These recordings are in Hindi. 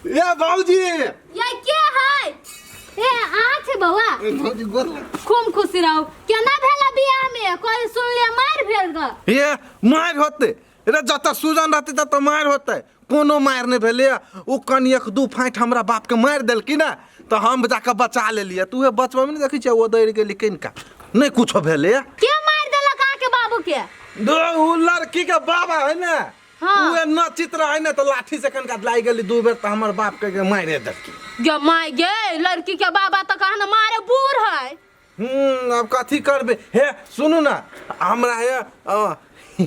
ये भौजी ये क्या है ए आज बउआ भौजी गोर खूब खुशी रहो केना भेला बियाह में कोई सुन ले मार भेल ग ये मार होते रे जत सुजन रहते तत मार होते कोनो मार नहीं भेले ओ कनियक दू फाइट हमरा बाप के मार देल की ना तो हम जाके बचा ले लिया तू बचवा में नहीं देखी छै ओ दौड़ गेली किनका नहीं कुछो भेले के मार देलक आ के बाबू के दो उ लड़की के बाबा है ना हाँ। उ न चित्र है ना तो लाठी से कनका लाई गेली दू बेर तो हमर बाप के मारे देलकी गे माय गे लड़की के बाबा तो कहना मारे बूढ़ है अब कथी करबे हे सुनू ना हमरा हे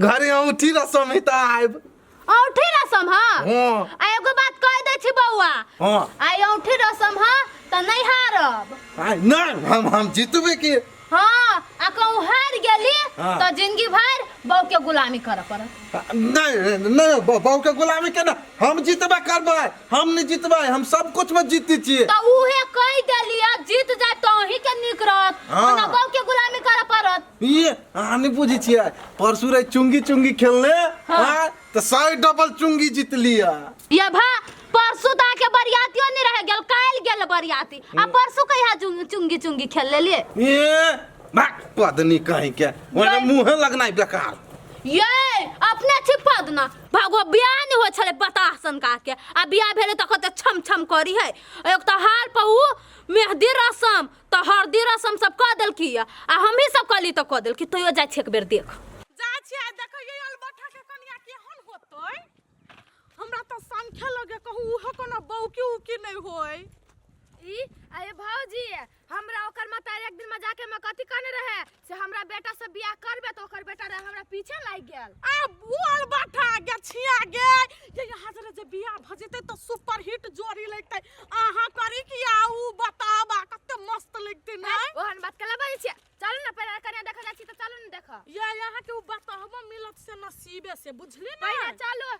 घरे औठी रसम है त आइब औठी रसम हां हां आ एगो बात कह दे छी बउआ हां आई औठी रसम हां त नहीं हारब आइ नहीं हम जीतबे की हां आ कहूं हार गेली हाँ। तो जिंदगी भर बहू के गुलामी करे पड़त नहीं नहीं बहू के गुलामी के ना हम जीतबे करबे हम नहीं जीतबे हम सब कुछ में जीती छिए तो उहे कह देलिया जीत जाए तो ही के निक रहत हाँ। ना बहू के गुलामी करे पड़त ये नहीं बुझी छिए परसू रे चुंगी चुंगी खेलने हां तो 100 डबल चुंगी जीत लिया ये भा परसू ता के बरियातियो नहीं रह गेल काल गेल बरियाती आ परसू कहिया चुंगी चुंगी खेल ले लिए ये भाग पदनी कहीं के ओने मुंह लगना बेकार ये अपने छिपद ना भागो बियाह नहीं हो छले बतासन का के आ बियाह भेले त कते छम छम करी है एक त हाल पऊ मेहंदी रसम त हरदी रसम सब क देल की आ हम ही सब कली त क देल की तोयो जाय छ एक बेर देख जा छी आ देख ये अलबठा के कनिया केहन होतै हमरा त संख्या लगे कहू उहो कोनो बौकी उकी नहीं होय ई अरे भौजी हमरा ओकर माता एक दिन में जाके मैं कथि कहने रहे से हमरा बेटा से बियाह करबे तो ओकर बेटा रहे हमरा पीछे लाग गेल आ बुआल बाठा गे छिया गे ये यहाँ जरा जे बियाह भ जेते तो सुपर हिट जोड़ी लगते आहा करी कि आऊ बताबा कते मस्त लगते नै ओहन बात कला बाजी छे चल ना पहले कन्या देखा जाछि त चल न देख ये यहाँ के बताबा मिलत से नसीबे से बुझली ना पहले चलो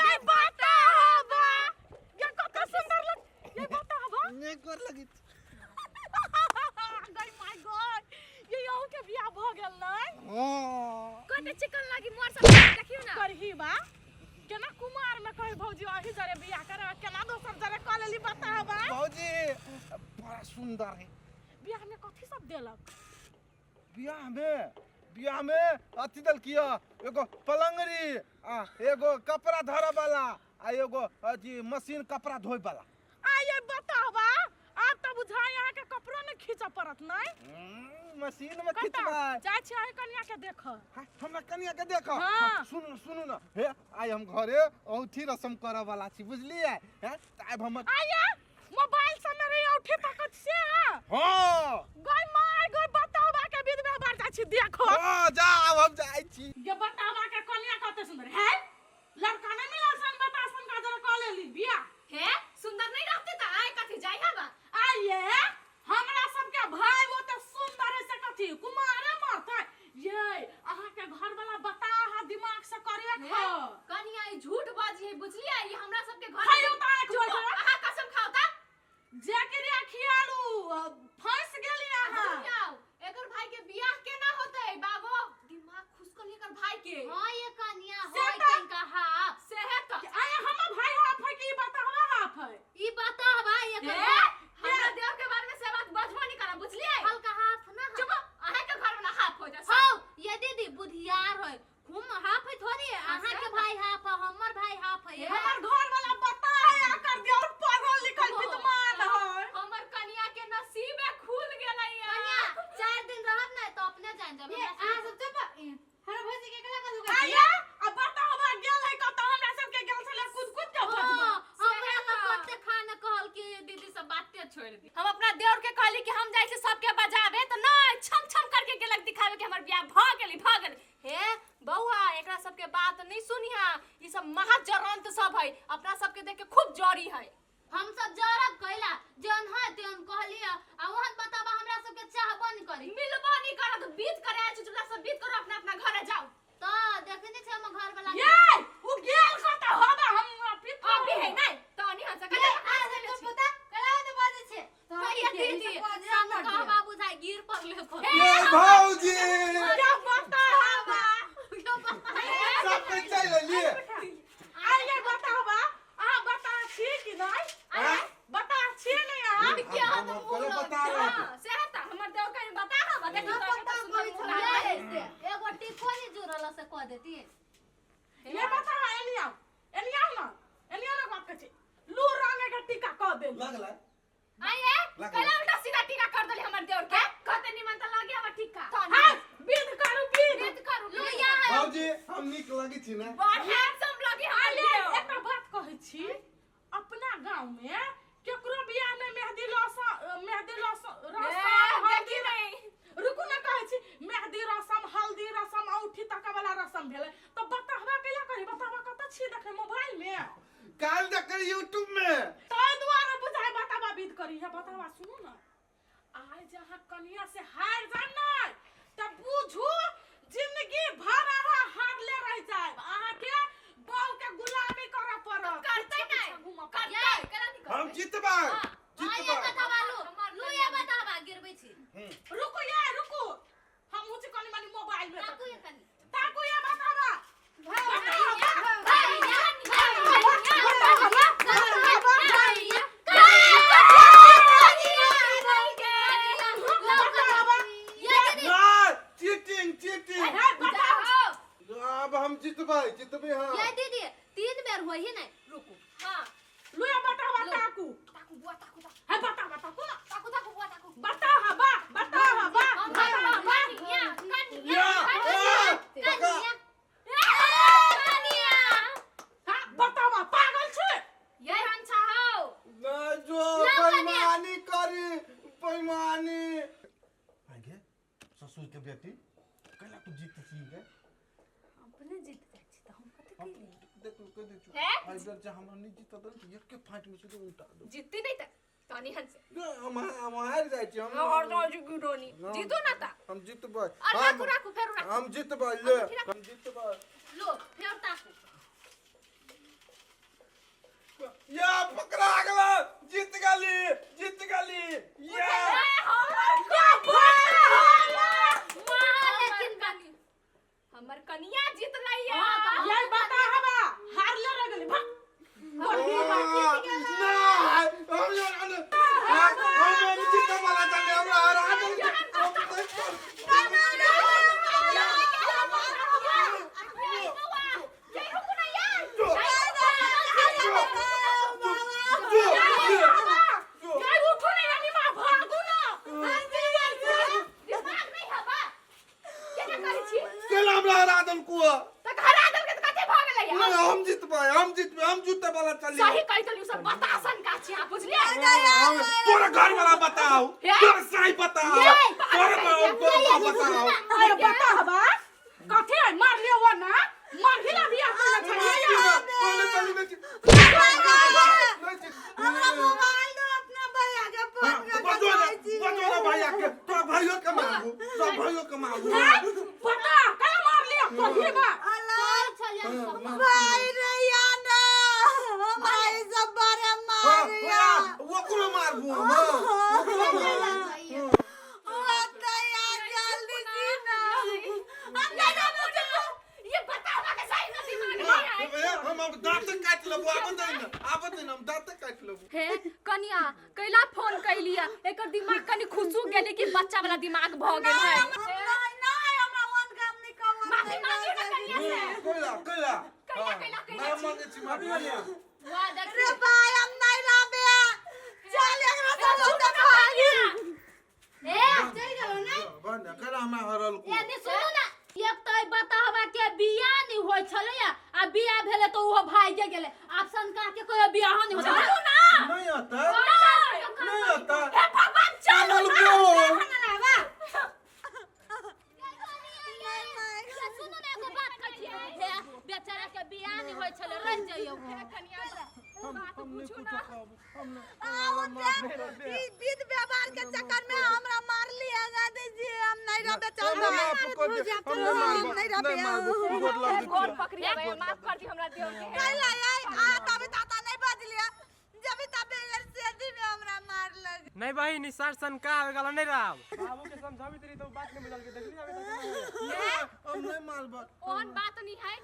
ये बताबा ये कत सुंदर लग ये बताबा ने कर लगी गई माय गॉड ये यहाँ के बियाह भ गेल नै हां कते चिकन लागी मोर सब देखियो ना करही बा केना कुमार में कहे भौजी अही जरे बियाह करे केना दोसर जरे क लेली बताबा भौजी बड़ा सुंदर है बियाह में कथि सब देलक बियाह में अथी दल किया एगो पलंगरी आ एगो कपड़ा धरे वाला आ एगो अथी मशीन कपड़ा धोए वाला आ ये बताबा आप त बुझा यहाँ के कपड़ा ने खींचा पड़त नहीं मशीन में खींचबा जा छी आइ कन्या के देख हमरा कनिया के देखो हाँ। सुनु ना हे आइ हम घरे औठी रसम करे वाला छी बुझलिए हैं आइ हम आया मोबाइल से मेरे औठी तकत से हां गई माय गई बताबा के विधवा बार जा छी देखो हां जाओ हम जाई छी ये बताबा के कन्या कते सुंदर है लड़का ने मिला सन बतासन का जरा क लेली बियाह हे सुंदर नहीं रहते त आय कथि जाय हबा आइए हमरा सबके भाई वो तो सुंदर है से कथी कुमारे मरते ये अहाँ के घर वाला बता हा दिमाग से करे खो कनिया ई झूठ बाजी है बुझलिए ई हमरा सब के घर खाइयो त एक जोड़ आहा कसम खाओ त जेकरिया खियालू फंस गेली अहाँ जाओ एकर भाई के बियाह केना होतै बाबू दिमाग खुश कर लेकर भाई के हां ये कनिया होय तनका हां सेहत आया हम भाई हाफ है कि बतावा हाफ है ई बता भाई एकर हमरा देव के बारे में से बात बजबो नहीं करा बुझलिए हल्का हाफ ना चुप आहा के घर वाला हाफ हो जा हां ये दीदी बुधियार होय खूब हाफ है थोड़ी आहा के भाई हाफ है हमर भाई हाफ है हमर घर वाला बता है आकर दे और पढ़ल लिखल विद्वान है हमर कनिया के नसीबे खुल गेलै कनिया 4 दिन रहत नै तो अपने जान जब आ सब चुप हर भौजी के कला करू आया अब बतावा गेल है कत हमरा सब के गेल छले कूद कूद के भजबा हमरा तो कते खाना कहल कि दीदी सब बातें छोड़ दी हम अपना देवर के कहली कि हम जाई छै सबके बजाबे त नहीं छम छम करके गेलक दिखावे कि हमर बियाह भ गेली हे बौआ एकरा सबके बात नहीं सुनिहा ई सब महाजरंत सब है अपना सबके देख के खूब जड़ी है हम सब जरब कैला जन है तेन कहलिया आ वहन बताबा हमरा सबके चाहबो नहीं करी मिलबो नहीं करत बीत करे आइ चुला सब बीत करो अपना अपना घरे जाओ तो देखने छै हम घर वाला ये उ गेल कत होबा हम पित अभी है नहीं तो नहीं हो सके आ से पता कला तो बाजे छे तो ये दीदी हम कहबा बुझाई गिर पड़ले को ये भौजी क्या बतावा सब पे चल लिए आइए बतावा आ बता छी कि कह देती ये बताओ एलिया ना बात कछे लू रंगे के टीका कह दे लगला आइए कला उल्टा सीधा टीका कर देली हमर देवर के कहते निमन त लागे हमर टीका हां विध करू लुइया बाबूजी हम निक लगी छी ना बड़ हैंडसम लगे आले एक बात कहै छी अपना गांव में केकरो बियाह में मेहंदी रसम हल्दी नहीं रुकू ना कहै छी मेहंदी रसम हल्दी रसम औठी तक वाला रसम भेले तो बतावा केला करी बतावा कत छी देखे मोबाइल में काल देख YouTube में तै द्वारा बुझाय बतावा विध करी है बतावा सुनो ना आय जहां कन्या से हार जाना तब बुझू जिंदगी भर आहा हारले रह जाए आहा के बाऊ के गुलामी करे पड़त करते नहीं करते करा नहीं हम जीतबा आइए बतावा लू ये बतावा गिरबै छी रुको हम ऊंच कनी मानी मोबाइल में ताकू ये बतावा चीटिंग अब हम जीतबे हां ये दीदी 3 बेर होई ही नहीं रुको हां लुया बतावा ताकू बुआ ताकू है बतावा ताकू ना बुआ ताकू बता हवा बतावा पागल छे ये हम चाहो ना जो बेईमानी करी बेईमानी आगे ससुर के बेटी कला तू जीत छी है अपने जीत जाय छी त हम कते केली देख है? आई डर जा हम नहीं जीत त एक के फाट में से उल्टा दो जीतती नहीं त तनी हंस हम हार जाय छी हम और तो जुगुडोनी जीतो ना ता हम जीतबे राखू फेर राखू हम जीतबे ले हम जीतबे लो फेर ताकू या पकड़ा गला जीत गली या हमर कनिया जीत लइया ये बता हवा हारले रह गेली भाग हम जीत वाला चले हमरा हम जीते वाला चली सही कहि तलियो सब बतासन का छी आप बुझलिए तोरा घर वाला बताओ तोरा सही बताओ तोरा बताओ अरे बता हवा कथे मार लियो वो ना मार हिला बिया करना चाहिए हमरा मोबाइल दो अपना भैया के फोन बजो ना भैया के तोरा भाइयों के मांगू सब भाइयों के मांगू बता कला मार लियो तो ही बा भाई रैया ना हमारे सब बारे मारिया वो कोनो मारबू हम वो दया जल्दी सी ना हम जाना मुझे ये बतावा के सही नहीं दिमाग में हम दांत काट लेबो आबे दिन हम दांत काट लेबो हे कनिया कैला फोन कैलिया एकर दिमाग कनी खुशू गेली कि बच्चा वाला दिमाग भ गेल है नहीं हमरा वन काम नहीं कहू माफी मांगी ना कनिया से कैला कैला ना मांगे छी माफी मांगे वाह देख रे भाई हम नहीं लाबे चल एकरा सब उठे भागी ए चल गेलो ना बन करा हमरा हरल को ए नि सुनो ना एक तो बतावा के बियाह नहीं होय छलैया आ बियाह भेले तो वो भागे गेले ऑप्शन का के कोई बियाह नहीं होता ना नहीं आता नहीं आता हे भगवान चलो को सुनो ना एगो बात कहिए हे बेचारा के बियाह नहीं होय छले रह जाइयो हे कनिया बात पूछो ना विध व्यवहार के चक्कर में हमरा मार लिया गादे जी हम नहीं रहबे चल हम नहीं रहबे गोर पकड़िया माफ कर दी हमरा देव के कैला आई आ तबे ताता नहीं बजलिया जब तबे से दिन हमरा मार लग नहीं भाई निसार सन का आवे गला नहीं रहा बाबू के समझावी तेरी तो बात नहीं बदल के देख लिया अभी हम नहीं मारबा कौन बात नहीं है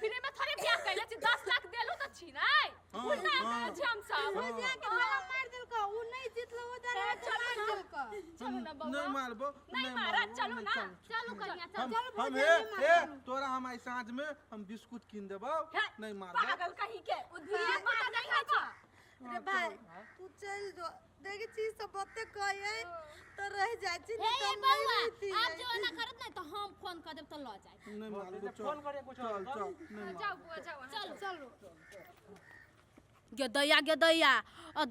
फिर में थोड़े बियाह कैले छी 10 लाख देलो त छी नहीं उल्टा हम सब हो जा के मार दिल को उ नहीं जीतलो उधर चल चलो ना बउआ नहीं मारबो नहीं मारा चलो ना चलो कन्या हम हे तोरा हम आई साँझ में हम बिस्कुट कीन देबो नहीं मारबो पागल कहीं के उधर बात नहीं है छ अरे भाई तू चल जो देखी चीज सब बत्ते कहे तो रह जाए छी हे ये बउआ आप जो ना करत नहीं तो हम फोन कर देब तो ल जाए नहीं मारबो फोन करे कुछ चल नहीं जाओ बुआ जाओ चलो चलो गे दैया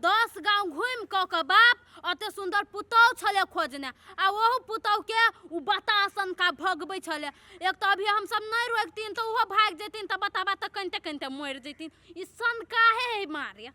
10 गांव घूम के बाप अते सुंदर पुतौ छले खोजने आ ओहु पुतौ के उ बतासन का भगबै छले एक तो अभी हम सब नहीं रोकतीन तो वो भाग जेतिन तो बता कनते कनते मर जेतिन ई सन काहे है मारे